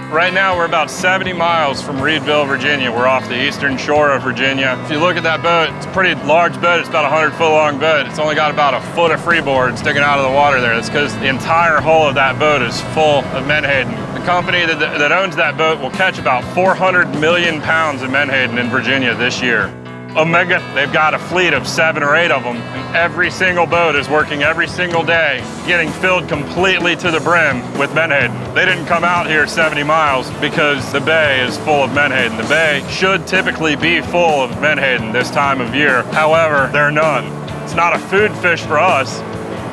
Right now, we're about 70 miles from Reedville, Virginia. We're off the eastern shore of Virginia. If you look at that boat, it's a pretty large boat. It's about a 100-foot long boat. It's only got about a foot of freeboard sticking out of the water there. That's because the entire hull of that boat is full of Menhaden. The company that owns that boat will catch about 400 million pounds of Menhaden in Virginia this year. Omega, they've got a fleet of 7 or 8 of them, and every single boat is working every single day, getting filled completely to the brim with Menhaden. They didn't come out here 70 miles because the bay is full of Menhaden. The bay should typically be full of Menhaden this time of year. However, there are none. It's not a food fish for us,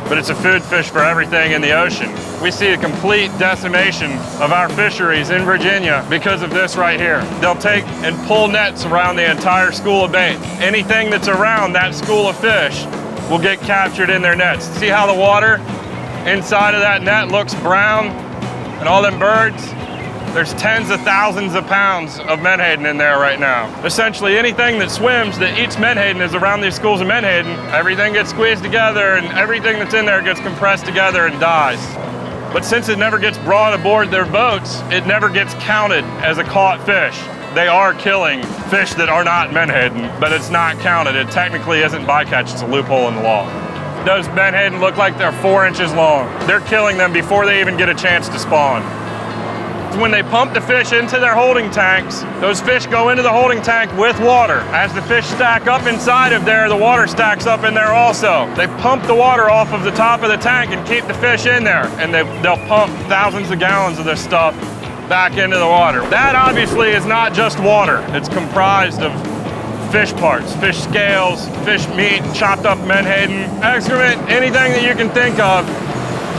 but it's a food fish for everything in the ocean. We see a complete decimation of our fisheries in Virginia because of this right here. They'll take and pull nets around the entire school of bait. Anything that's around that school of fish will get captured in their nets. See how the water inside of that net looks brown and all them birds? There's tens of thousands of pounds of Menhaden in there right now. Essentially anything that swims that eats Menhaden is around these schools of Menhaden. Everything gets squeezed together and everything that's in there gets compressed together and dies. But since it never gets brought aboard their boats, it never gets counted as a caught fish. They are killing fish that are not Menhaden, but it's not counted. It technically isn't bycatch, it's a loophole in the law. Those Menhaden look like they're 4 inches long. They're killing them before they even get a chance to spawn. When they pump the fish into their holding tanks, those fish go into the holding tank with water. As the fish stack up inside of there, the water stacks up in there also. They pump the water off of the top of the tank and keep the fish in there. And they'll pump thousands of gallons of this stuff back into the water. That obviously is not just water. It's comprised of fish parts, fish scales, fish meat, chopped up Menhaden, excrement, anything that you can think of.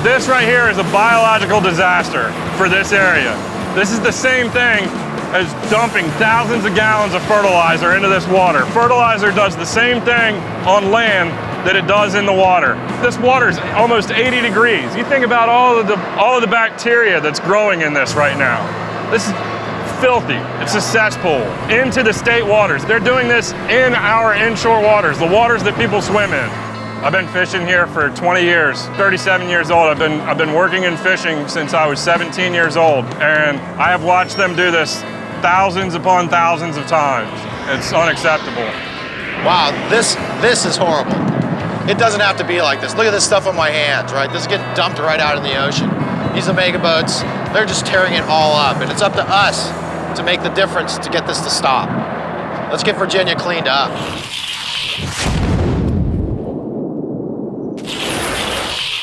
This right here is a biological disaster for this area. This is the same thing as dumping thousands of gallons of fertilizer into this water. Fertilizer does the same thing on land that it does in the water. This water is almost 80 degrees. You think about all of the bacteria that's growing in this right now. This is filthy. It's a cesspool into the state waters. They're doing this in our inshore waters, the waters that people swim in. I've been fishing here for 20 years, 37 years old. I've been working in fishing since I was 17 years old, and I have watched them do this thousands upon thousands of times. It's unacceptable. Wow, this is horrible. It doesn't have to be like this. Look at this stuff on my hands, right? This is getting dumped right out in the ocean. These Omega boats, they're just tearing it all up, and it's up to us to make the difference to get this to stop. Let's get Virginia cleaned up.